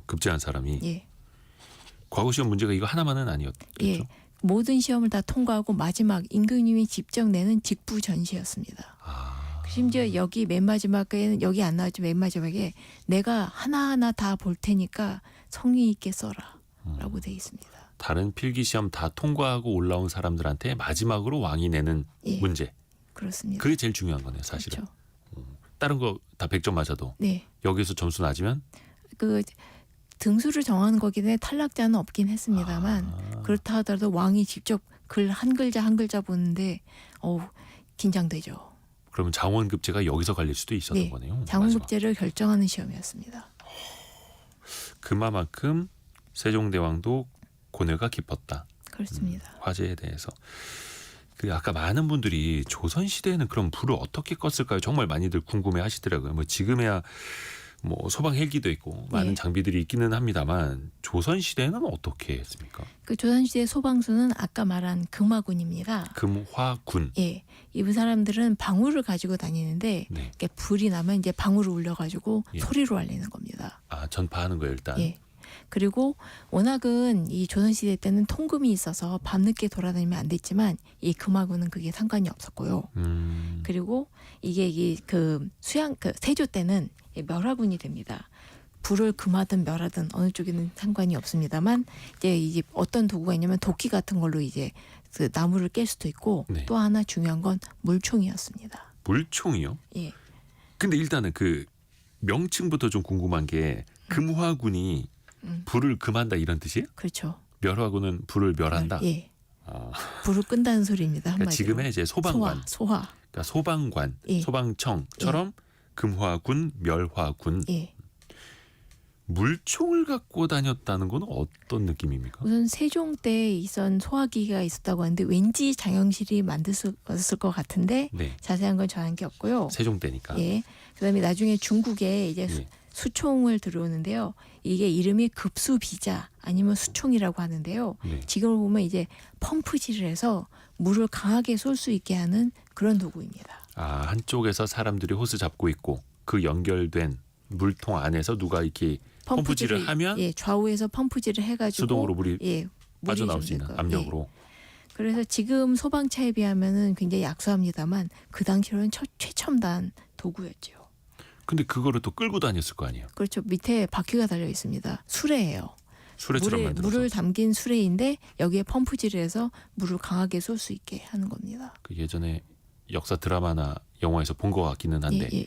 급제한 사람이. 예. 과거 시험 문제가 이거 하나만은 아니었겠죠. 예. 모든 시험을 다 통과하고 마지막 임금님이 직접 내는 직부 전시였습니다. 심지어 여기 맨 마지막에는 여기 안 나왔죠. 맨 마지막에 내가 하나하나 다 볼 테니까 성의 있게 써라라고 돼 있습니다. 다른 필기 시험 다 통과하고 올라온 사람들한테 마지막으로 왕이 내는 예. 문제. 그렇습니다. 그게 제일 중요한 거네요, 사실은. 그렇죠. 다른 거 다 100점 맞아도 네. 여기서 점수 낮으면 그 등수를 정하는 거기 때문에 탈락자는 없긴 했습니다만 그렇다 하더라도 왕이 직접 글 한 글자 한 글자 보는데 긴장되죠. 그러면 장원급제가 여기서 갈릴 수도 있었던 네. 거네요. 장원급제를 결정하는 시험이었습니다. 그만큼 세종대왕도 고뇌가 깊었다. 그렇습니다. 화재에 대해서. 그 아까 많은 분들이 조선 시대에는 그럼 불을 어떻게 껐을까요? 정말 많이들 궁금해하시더라고요. 뭐 지금에야 뭐 소방 헬기도 있고 많은 네. 장비들이 있기는 합니다만 조선 시대에는 어떻게 했습니까? 그 조선시대 소방수는 아까 말한 금화군입니다. 금화군. 예, 이 사람들은 방울을 가지고 다니는데 네. 이렇게 불이 나면 이제 방울을 울려가지고 예. 소리로 알리는 겁니다. 전파하는 거예요 일단. 예. 그리고 워낙은 이 조선시대 때는 통금이 있어서 밤늦게 돌아다니면 안 됐지만 이 금화군은 그게 상관이 없었고요. 그리고 이게 그 세조 때는 멸화군이 됩니다. 불을 금하든 멸하든 어느 쪽에는 상관이 없습니다만 이제 어떤 도구가 있냐면 도끼 같은 걸로 이제 그 나무를 깰 수도 있고 네. 또 하나 중요한 건 물총이었습니다. 물총이요? 예. 근데 일단은 그 명칭부터 좀 궁금한 게 금화군이 불을 금한다 이런 뜻이에요? 그렇죠. 멸화군은 불을 멸한다. 예. 불을 끈다는 소리입니다. 그러니까 한마디로. 지금의 이제 소방관, 소화. 그러니까 소방관, 예. 소방청처럼 금화군, 멸화군. 예. 물총을 갖고 다녔다는 건 어떤 느낌입니까? 우선 세종 때 있던 소화기가 있었다고 하는데 왠지 장영실이 만들었을 것 같은데 네. 자세한 건 전한 게 없고요. 세종 때니까. 예. 그다음에 나중에 중국에 이제 예. 수총을 들어오는데요. 이게 이름이 급수비자 아니면 수총이라고 하는데요. 네. 지금을 보면 이제 펌프질을 해서 물을 강하게 쏠 수 있게 하는 그런 도구입니다. 아, 한쪽에서 사람들이 호스 잡고 있고 그 연결된 물통 안에서 누가 이렇게 펌프질을 하면 예, 좌우에서 펌프질을 해가지고 수동으로 물이 예, 물이 빠져나올 좀 수 있는 될 거예요. 압력으로. 예. 그래서 지금 소방차에 비하면은 굉장히 약소합니다만 그 당시로는 최첨단 도구였죠. 근데 그거를 또 끌고 다녔을 거 아니에요. 그렇죠. 밑에 바퀴가 달려 있습니다. 수레예요. 수레처럼 만들어서. 물을 담긴 수레인데 여기에 펌프질을 해서 물을 강하게 쏠 수 있게 하는 겁니다. 그 예전에 역사 드라마나 영화에서 본 것 같기는 한데 예.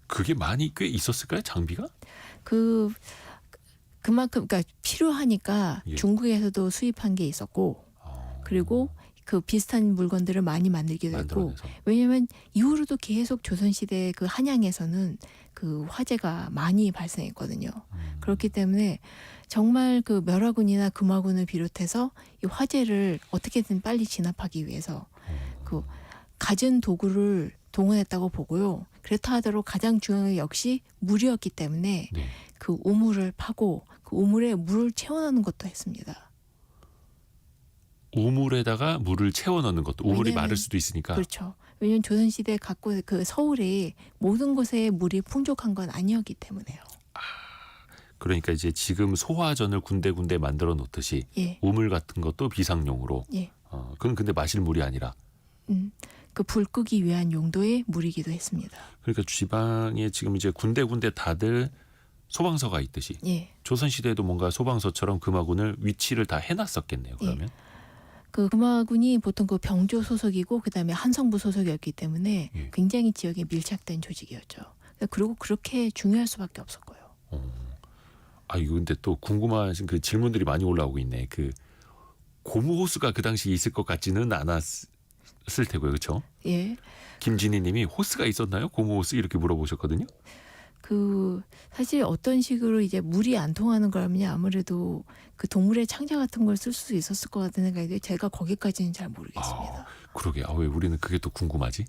그게 많이 꽤 있었을까요? 장비가? 그만큼 그러니까 필요하니까 예. 중국에서도 수입한 게 있었고 그리고 그 비슷한 물건들을 많이 만들기도 했고 만들어내서. 왜냐하면 이후로도 계속 조선시대 그 한양에서는 그 화재가 많이 발생했거든요. 그렇기 때문에 정말 그 멸화군이나 금화군을 비롯해서 이 화재를 어떻게든 빨리 진압하기 위해서 그 갖은 도구를 동원했다고 보고요. 그렇다 하더라도 가장 중요한 게 역시 물이었기 때문에 네. 그 우물을 파고 그 우물에 물을 채워넣는 것도 했습니다. 우물에다가 물을 채워 넣는 것도 우물이 왜냐면- 마를 수도 있으니까. 그렇죠. 왜냐하면 조선시대 갖고 그 서울에 모든 곳에 물이 풍족한 건 아니었기 때문에요. 그러니까 이제 지금 소화전을 군데군데 만들어 놓듯이 예, 우물 같은 것도 비상용으로. 예. 그건 근데 마실 물이 아니라. 그 불 끄기 위한 용도의 물이기도 했습니다. 그러니까 지방에 지금 이제 군데군데 다들 소방서가 있듯이 예. 조선시대에도 뭔가 소방서처럼 금화군을 위치를 다 해놨었겠네요. 그러면. 그 금화군이 보통 그 병조 소속이고 그다음에 한성부 소속이었기 때문에 예. 굉장히 지역에 밀착된 조직이었죠. 그리고 그렇게 중요할 수밖에 없었고요. 아 이거 근데 또 궁금하신 그 질문들이 많이 올라오고 있네. 그 고무 호스가 그 당시 있을 것 같지는 않았을 테고요, 그렇죠? 예. 김진희님이 호스가 있었나요? 고무 호스 이렇게 물어보셨거든요. 그 사실 어떤 식으로 이제 물이 안 통하는 거라면 아무래도 그 동물의 창자 같은 걸 쓸 수 있었을 것 같은 생각인데 제가 거기까지는 잘 모르겠습니다. 그러게. 왜 우리는 그게 또 궁금하지?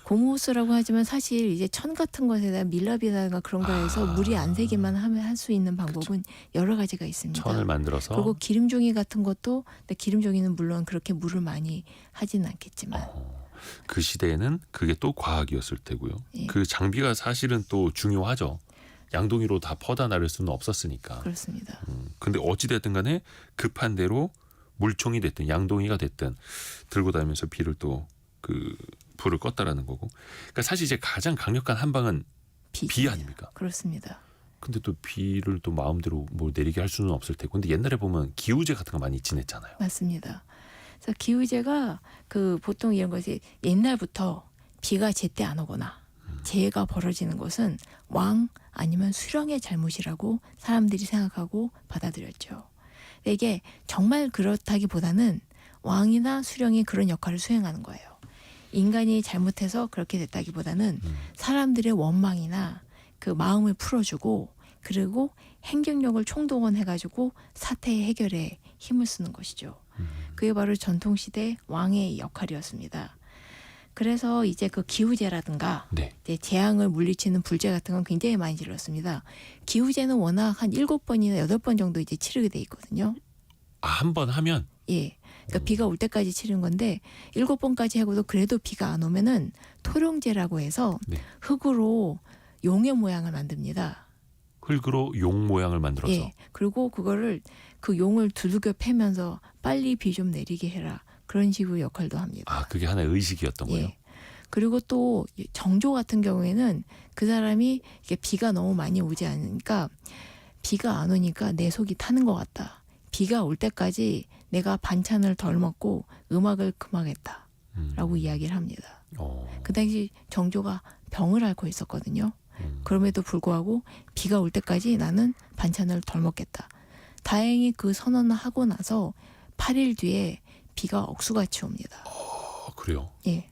고무호스라고 하지만 사실 이제 천 같은 것에다 밀랍이라든가 그런 거에서 물이 안 새기만 하면 할 수 있는 방법은 여러 가지가 있습니다. 천을 만들어서. 그리고 기름종이 같은 것도 근데 기름종이는 물론 그렇게 물을 많이 하지는 않겠지만 그 시대에는 그게 또 과학이었을 테고요. 예. 그 장비가 사실은 또 중요하죠. 양동이로 다 퍼다 나를 수는 없었으니까. 그렇습니다. 근데 어찌 됐든 간에 급한 대로 물총이 됐든 양동이가 됐든 들고 다니면서 비를 또 그 불을 껐다라는 거고. 그러니까 사실 이제 가장 강력한 한방은 비 아닙니까? 그렇습니다. 근데 또 비를 또 마음대로 뭐 내리게 할 수는 없을 테고. 근데 옛날에 보면 기우제 같은 거 많이 지냈잖아요. 맞습니다. 그래서 기후제가 그 보통 이런 것이 옛날부터 비가 제때 안 오거나 재해가 벌어지는 것은 왕 아니면 수령의 잘못이라고 사람들이 생각하고 받아들였죠. 근데 이게 정말 그렇다기보다는 왕이나 수령이 그런 역할을 수행하는 거예요. 인간이 잘못해서 그렇게 됐다기보다는 사람들의 원망이나 그 마음을 풀어주고 그리고 행정력을 총동원해가지고 사태 해결에 힘을 쓰는 것이죠. 그게 바로 전통시대 왕의 역할이었습니다. 그래서 이제 그 기후제라든가 네. 이제 재앙을 물리치는 불제 같은 건 굉장히 많이 질렀습니다. 기후제는 워낙 한 7번이나 8번 정도 이제 치르게 돼 있거든요. 한 번 하면 예. 그러니까 비가 올 때까지 치른 건데 7번까지 하고도 그래도 비가 안 오면은 토룡제라고 해서 네. 흙으로 용의 모양을 만듭니다. 흙으로 용 모양을 만들어서. 예. 그리고 그거를 그 용을 두들겨 패면서 빨리 비 좀 내리게 해라. 그런 식으로 역할도 합니다. 그게 하나의 의식이었던 거예요. 예. 그리고 또 정조 같은 경우에는 그 사람이 이게 비가 너무 많이 오지 않으니까 비가 안 오니까 내 속이 타는 것 같다. 비가 올 때까지 내가 반찬을 덜 먹고 음악을 그만했다라고 이야기를 합니다. 그 당시 정조가 병을 앓고 있었거든요. 그럼에도 불구하고 비가 올 때까지 나는 반찬을 덜 먹겠다. 다행히 그 선언을 하고 나서 8일 뒤에 비가 억수같이 옵니다. 그래요. 예.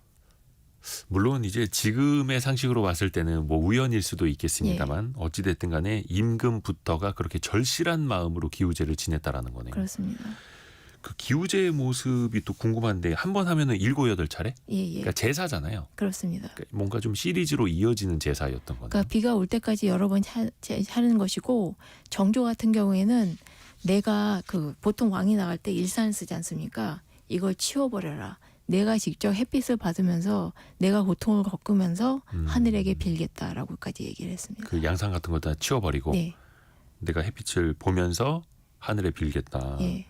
물론 이제 지금의 상식으로 봤을 때는 뭐 우연일 수도 있겠습니다만 어찌 됐든 간에 임금부터가 그렇게 절실한 마음으로 기우제를 지냈다라는 거네요. 그렇습니다. 그 기우제의 모습이 또 궁금한데 한 번 하면은 7, 8차례? 예. 그러니까 제사잖아요. 그렇습니다. 그러니까 뭔가 좀 시리즈로 이어지는 제사였던 거네요. 그러니까 비가 올 때까지 여러 번 하는 것이고 정조 같은 경우에는 내가 그 보통 왕이 나갈 때 일산을 쓰지 않습니까? 이걸 치워버려라. 내가 직접 햇빛을 받으면서 내가 고통을 겪으면서 하늘에게 빌겠다라고까지 얘기를 했습니다. 그 양상 같은 거 다 치워버리고 네. 내가 햇빛을 보면서 하늘에 빌겠다. 예.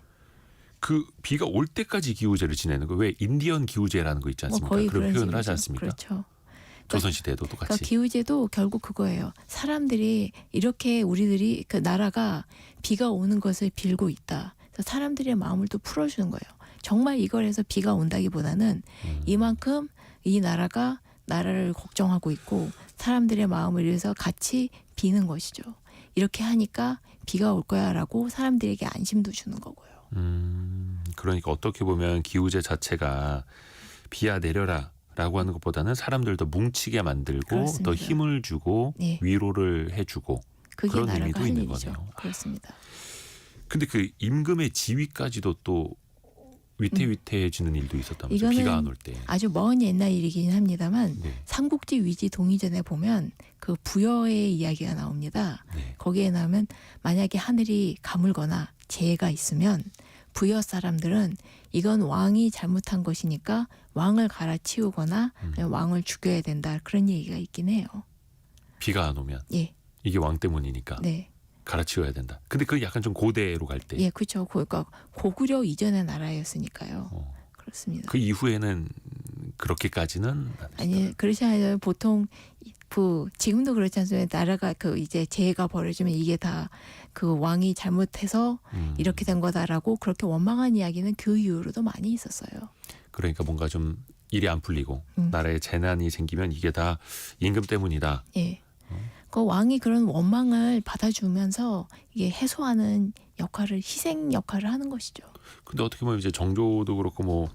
그 비가 올 때까지 기우제를 지내는 거 왜 인디언 기우제라는 거 있지 뭐 않습니까? 거의 그런 표현을 식이죠. 하지 않습니까? 그렇죠. 조선시대에도 그러니까 똑같이. 기우제도 결국 그거예요. 사람들이 이렇게 우리들이 그 나라가 비가 오는 것을 빌고 있다. 그래서 사람들의 마음을 또 풀어주는 거예요. 정말 이걸 해서 비가 온다기보다는 이만큼 이 나라가 나라를 걱정하고 있고 사람들의 마음을 위해서 같이 비는 것이죠. 이렇게 하니까 비가 올 거야라고 사람들에게 안심도 주는 거고요. 그러니까 어떻게 보면 기우제 자체가 비야 내려라 라고 하는 것보다는 사람들 더 뭉치게 만들고 그렇습니다. 더 힘을 주고 네. 위로를 해주고 그게 그런 나라가 의미도 할 있는 일이죠. 거네요. 그렇습니다. 근데 그 임금의 지위까지도 또 위태위태해지는 일도 있었다면서요. 이거는 비가 안 올 때. 아주 먼 옛날 일이긴 합니다만 네. 삼국지 위지 동의전에 보면 그 부여의 이야기가 나옵니다. 네. 거기에 나오면 만약에 하늘이 가물거나 재해가 있으면 부여 사람들은 이건 왕이 잘못한 것이니까 왕을 갈아치우거나 아니면 왕을 죽여야 된다. 그런 얘기가 있긴 해요. 비가 안 오면 예, 이게 왕 때문이니까 네, 갈아치워야 된다. 근데 그게 약간 좀 고대로 갈 때. 예, 그렇죠. 그러니까 고구려 이전의 나라였으니까요. 어. 그렇습니다. 그 이후에는 그렇게까지는 안 아니 그렇지 않아요. 보통 지금도 그렇지 않습니까? 나라가 그 이제 재해가 벌어지면 이게 다 그 왕이 잘못해서 이렇게 된 거다라고 그렇게 원망한 이야기는 그 이후로도 많이 있었어요. 그러니까 뭔가 좀 일이 안 풀리고 나라에 재난이 생기면 이게 다 임금 때문이다. 예. 그 왕이 그런 원망을 받아주면서 이게 해소하는 역할을 희생 역할을 하는 것이죠. 근데 어떻게 보면 이제 정조도 그렇고 뭐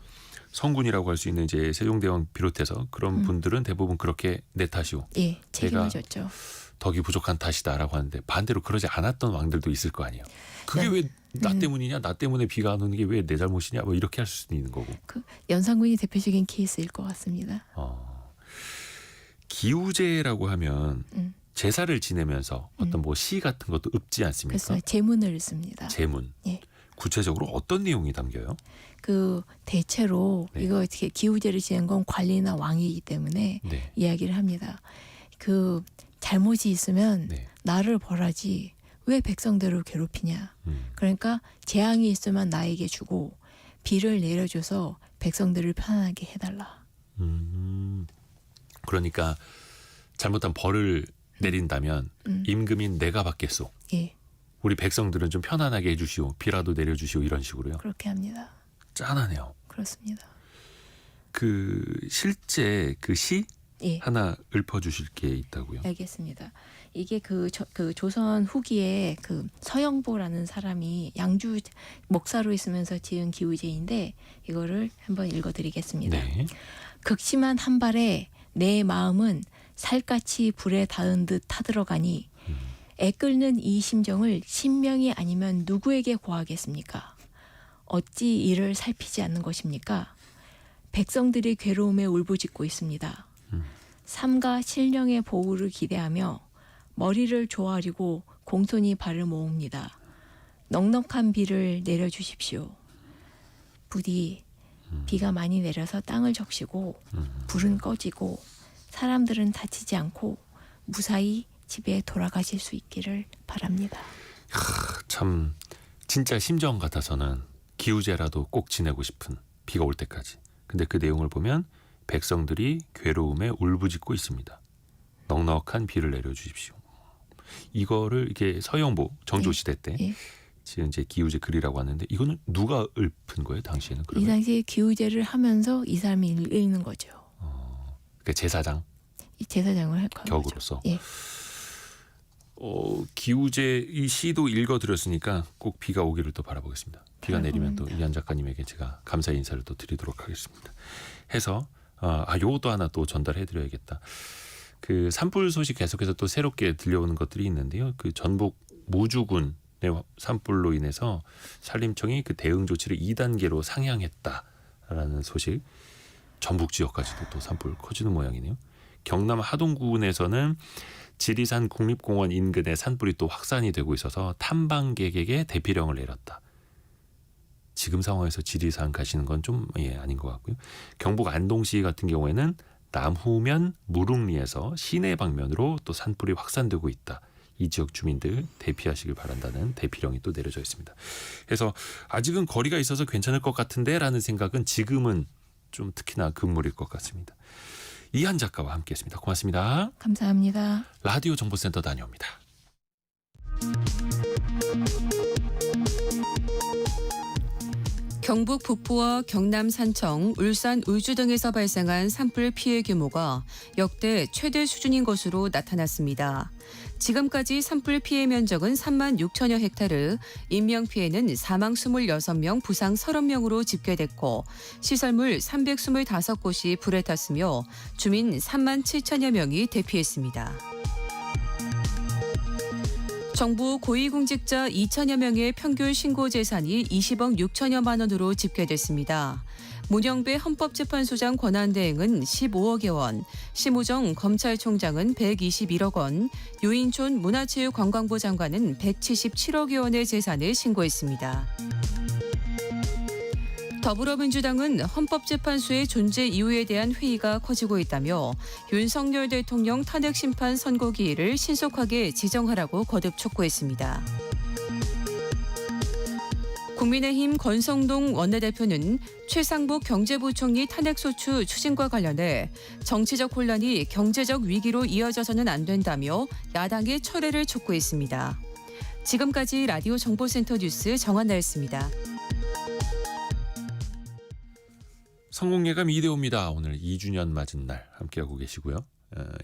성군이라고 할 수 있는 이제 세종대왕 비롯해서 그런 분들은 대부분 그렇게 내 탓이오. 예, 책임을 제가 졌죠. 덕이 부족한 탓이다라고 하는데 반대로 그러지 않았던 왕들도 있을 거 아니에요. 그게 네. 왜 나 때문이냐? 나 때문에 비가 안 오는 게 왜 내 잘못이냐? 뭐 이렇게 할 수도 있는 거고. 그 연산군이 대표적인 케이스일 것 같습니다. 기우제라고 하면 제사를 지내면서 어떤 뭐 시 같은 것도 읊지 않습니까? 그래서 제문을 씁니다. 제문. 예. 구체적으로 어떤 내용이 담겨요? 그 대체로 네. 이거 어떻게 기우제를 지낸 건 관리나 왕이기 때문에 네. 이야기를 합니다. 그 잘못이 있으면 네. 나를 벌하지 왜 백성들을 괴롭히냐. 그러니까 재앙이 있으면 나에게 주고 비를 내려줘서 백성들을 편안하게 해달라. 그러니까 잘못한 벌을 내린다면 임금인 내가 받겠소. 예, 우리 백성들은 좀 편안하게 해주시오. 비라도 내려주시오. 이런 식으로요. 그렇게 합니다. 짠하네요. 그렇습니다. 그 실제 그 시 예, 하나 읊어주실 게 있다고요. 알겠습니다. 이게 그 조선 후기에 그 서영보라는 사람이 양주 목사로 있으면서 지은 기우제인데 이거를 한번 읽어드리겠습니다. 네. 극심한 한 발에 내 마음은 살갗이 불에 닿은 듯 타들어가니 애끓는 이 심정을 신명이 아니면 누구에게 고하겠습니까? 어찌 이를 살피지 않는 것입니까? 백성들이 괴로움에 울부짖고 있습니다. 삼가 신령의 보호를 기대하며 머리를 조아리고 공손히 발을 모읍니다. 넉넉한 비를 내려주십시오. 부디 비가 많이 내려서 땅을 적시고 불은 꺼지고 사람들은 다치지 않고 무사히 집에 돌아가실 수 있기를 바랍니다. 참 진짜 심정 같아서는 기우제라도 꼭 지내고 싶은 비가 올 때까지. 근데 그 내용을 보면 백성들이 괴로움에 울부짖고 있습니다. 넉넉한 비를 내려주십시오. 이거를 이게 서영보 정조 시대 때 예. 지은 이제 기우제 글이라고 하는데 이거는 누가 읊은 거예요 당시에는? 이 그러면? 당시에 기우제를 하면서 이 사람이 읽는 거죠. 그 제사장 이 제사장을 할 거죠. 격으로서. 예. 기우제 이 시도 읽어드렸으니까 꼭 비가 오기를 또 바라보겠습니다. 비가 내리면 또 이한 작가님에게 제가 감사의 인사를 또 드리도록 하겠습니다. 해서 요것도 하나 또 전달해드려야겠다. 그 산불 소식 계속해서 또 새롭게 들려오는 것들이 있는데요. 그 전북 무주군의 산불로 인해서 산림청이 그 대응 조치를 2단계로 상향했다라는 소식. 전북 지역까지도 또 산불 커지는 모양이네요. 경남 하동군에서는 지리산 국립공원 인근에 산불이 또 확산이 되고 있어서 탐방객에게 대피령을 내렸다. 지금 상황에서 지리산 가시는 건 좀 아닌 것 같고요. 경북 안동시 같은 경우에는 남후면 무릉리에서 시내 방면으로 또 산불이 확산되고 있다. 이 지역 주민들 대피하시길 바란다는 대피령이 또 내려져 있습니다. 그래서 아직은 거리가 있어서 괜찮을 것 같은데 라는 생각은 지금은 좀 특히나 금물일 것 같습니다. 이한 작가와 함께했습니다. 고맙습니다. 감사합니다. 라디오 정보센터 다녀옵니다. 경북 북부와 경남 산청, 울산 울주 등에서 발생한 산불 피해 규모가 역대 최대 수준인 것으로 나타났습니다. 지금까지 산불 피해 면적은 3만 6천여 헥타르, 인명 피해는 사망 26명, 부상 30명으로 집계됐고 시설물 325곳이 불에 탔으며 주민 3만 7천여 명이 대피했습니다. 정부 고위공직자 2천여 명의 평균 신고 재산이 20억 6천여만 원으로 집계됐습니다. 문영배 헌법재판소장 권한대행은 15억여 원, 심우정 검찰총장은 121억 원, 유인촌 문화체육관광부 장관은 177억여 원의 재산을 신고했습니다. 더불어민주당은 헌법재판소의 존재 이유에 대한 회의가 커지고 있다며 윤석열 대통령 탄핵 심판 선고 기일을 신속하게 지정하라고 거듭 촉구했습니다. 국민의힘 권성동 원내대표는 최상복 경제부총리 탄핵소추 추진과 관련해 정치적 혼란이 경제적 위기로 이어져서는 안 된다며 야당의 철회를 촉구했습니다. 지금까지 라디오 정보센터 뉴스 정한나였습니다. 성공예감 이대호입니다. 오늘 2주년 맞은 날 함께하고 계시고요.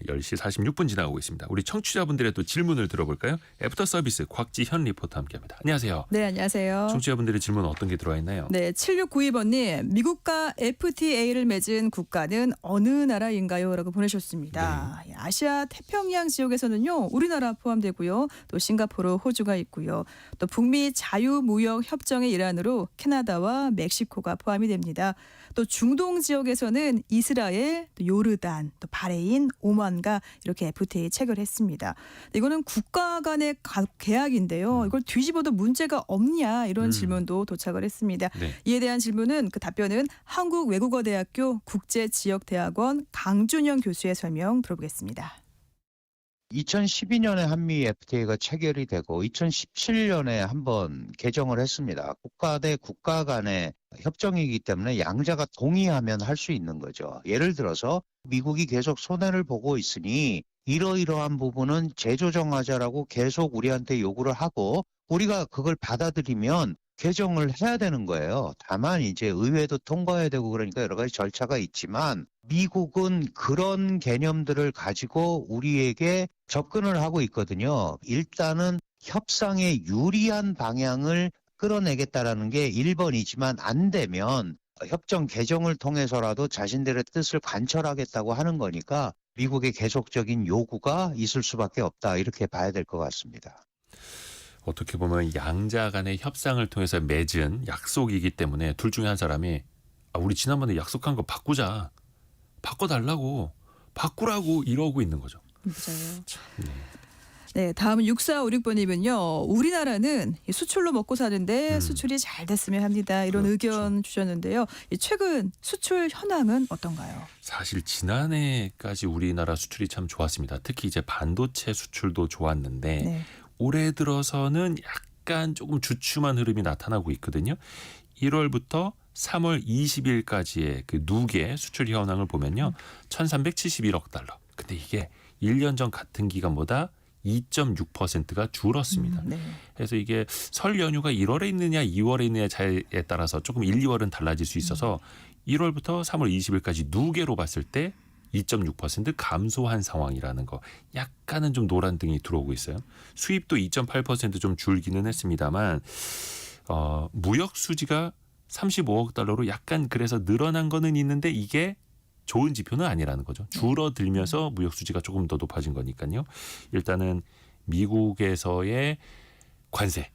10시 46분 지나고 있습니다. 우리 청취자분들의 또 질문을 들어볼까요? 애프터 서비스 곽지현 리포터 함께합니다. 안녕하세요. 네, 안녕하세요. 청취자분들의 질문 어떤 게 들어와 있나요? 네, 7692번님. 미국과 FTA를 맺은 국가는 어느 나라인가요? 라고 보내셨습니다. 아시아 태평양 지역에서는요. 우리나라 포함되고요. 또 싱가포르, 호주가 있고요. 또 북미 자유무역협정의 일환으로 캐나다와 멕시코가 포함이 됩니다. 또 중동 지역에서는 이스라엘, 또 요르단, 또 바레인, 오만과 이렇게 FTA 체결했습니다. 이거는 국가 간의 계약인데요. 이걸 뒤집어도 문제가 없냐 이런 질문도 도착을 했습니다. 네. 이에 대한 질문은 그 답변은 한국외국어대학교 국제지역대학원 강준영 교수의 설명 들어보겠습니다. 2012년에 한미 FTA가 체결이 되고 2017년에 한번 개정을 했습니다. 국가 대 국가 간의 협정이기 때문에 양자가 동의하면 할 수 있는 거죠. 예를 들어서 미국이 계속 손해를 보고 있으니 이러이러한 부분은 재조정하자라고 계속 우리한테 요구를 하고 우리가 그걸 받아들이면 개정을 해야 되는 거예요. 다만 이제 의회도 통과해야 되고 그러니까 여러 가지 절차가 있지만 미국은 그런 개념들을 가지고 우리에게 접근을 하고 있거든요. 일단은 협상에 유리한 방향을 끌어내겠다라는 게 1번이지만 안 되면 협정 개정을 통해서라도 자신들의 뜻을 관철하겠다고 하는 거니까 미국의 계속적인 요구가 있을 수밖에 없다 이렇게 봐야 될 것 같습니다. 어떻게 보면 양자 간의 협상을 통해서 맺은 약속이기 때문에 둘 중에 한 사람이 우리 지난번에 약속한 거 바꾸자. 바꿔달라고. 바꾸라고 이러고 있는 거죠. 맞아요. 참, 네, 다음은 6456번이면요. 우리나라는 수출로 먹고 사는데 수출이 잘 됐으면 합니다. 이런 그렇죠. 의견 주셨는데요. 최근 수출 현황은 어떤가요? 사실 지난해까지 우리나라 수출이 참 좋았습니다. 특히 이제 반도체 수출도 좋았는데 네. 올해 들어서는 약간 조금 주춤한 흐름이 나타나고 있거든요. 1월부터 3월 20일까지의 그 누계 수출 현황을 보면요. 1,371억 달러. 근데 이게 1년 전 같은 기간보다 2.6%가 줄었습니다. 네. 그래서 이게 설 연휴가 1월에 있느냐 2월에 있느냐에 따라서 조금 1, 2월은 달라질 수 있어서 1월부터 3월 20일까지 누계로 봤을 때 2.6% 감소한 상황이라는 거. 약간은 좀 노란등이 들어오고 있어요. 수입도 2.8% 좀 줄기는 했습니다만 무역 수지가 35억 달러로 약간 그래서 늘어난 거는 있는데 이게 좋은 지표는 아니라는 거죠. 줄어들면서 무역 수지가 조금 더 높아진 거니까요. 일단은 미국에서의 관세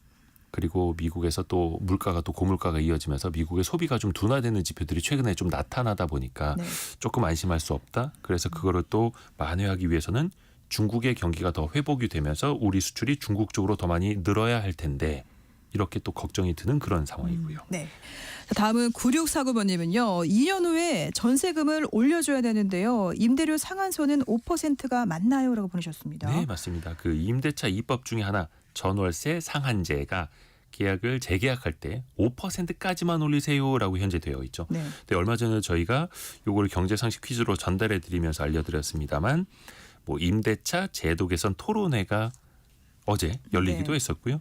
그리고 미국에서 또 물가가 또 고물가가 이어지면서 미국의 소비가 좀 둔화되는 지표들이 최근에 좀 나타나다 보니까 네. 조금 안심할 수 없다. 그래서 그거를 또 만회하기 위해서는 중국의 경기가 더 회복이 되면서 우리 수출이 중국 쪽으로 더 많이 늘어야 할 텐데 이렇게 또 걱정이 드는 그런 상황이고요. 네. 자, 다음은 9649번님은요. 2년 후에 전세금을 올려줘야 되는데요. 임대료 상한선은 5%가 맞나요? 라고 보내셨습니다. 네, 맞습니다. 그 임대차 입법 중에 하나 전월세 상한제가 계약을 재계약할 때 5%까지만 올리세요라고 현재 되어 있죠. 네. 근데 얼마 전에 저희가 요거를 경제상식 퀴즈로 전달해 드리면서 알려드렸습니다만 뭐 임대차 제도 개선 토론회가 어제 열리기도 네. 했었고요.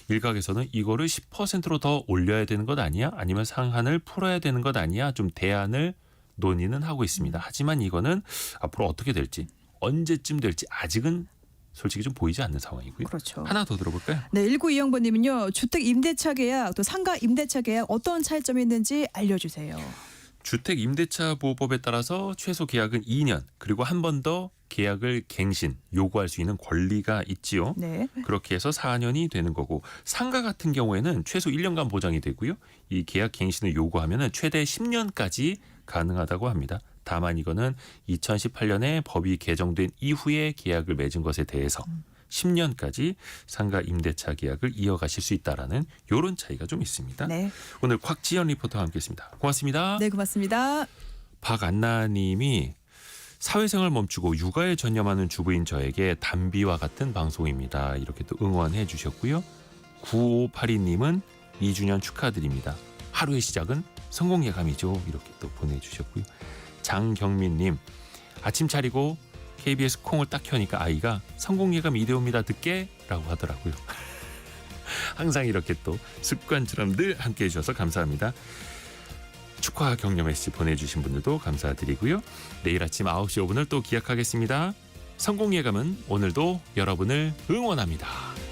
일각에서는 이거를 10%로 더 올려야 되는 것 아니야? 아니면 상한을 풀어야 되는 것 아니야? 좀 대안을 논의는 하고 있습니다. 하지만 이거는 앞으로 어떻게 될지 언제쯤 될지 아직은 솔직히 좀 보이지 않는 상황이고요. 그렇죠. 하나 더 들어볼까요? 네, 1920번님은요. 주택 임대차 계약 또 상가 임대차 계약 어떤 차이점이 있는지 알려주세요. 주택 임대차 보호법에 따라서 최소 계약은 2년 그리고 한 번 더 계약을 갱신 요구할 수 있는 권리가 있지요. 네. 그렇게 해서 4년이 되는 거고 상가 같은 경우에는 최소 1년간 보장이 되고요. 이 계약 갱신을 요구하면 최대 10년까지 가능하다고 합니다. 다만 이거는 2018년에 법이 개정된 이후에 계약을 맺은 것에 대해서 10년까지 상가 임대차 계약을 이어가실 수 있다라는 이런 차이가 좀 있습니다. 네. 오늘 곽지연 리포터와 함께했습니다. 고맙습니다. 네, 고맙습니다. 박안나님이 사회생활 멈추고 육아에 전념하는 주부인 저에게 단비와 같은 방송입니다. 이렇게 또 응원해 주셨고요. 9582님은 2주년 축하드립니다. 하루의 시작은 성공 예감이죠. 이렇게 또 보내주셨고요. 장경민님 아침 차리고 KBS 콩을 딱 켜니까 아이가 성공 예감 이대호입니다. 듣게? 라고 하더라고요. 항상 이렇게 또 습관처럼 늘 함께해 주셔서 감사합니다. 축하 격려 메시지 보내주신 분들도 감사드리고요. 내일 아침 9시 5분을 또 기약하겠습니다. 성공 예감은 오늘도 여러분을 응원합니다.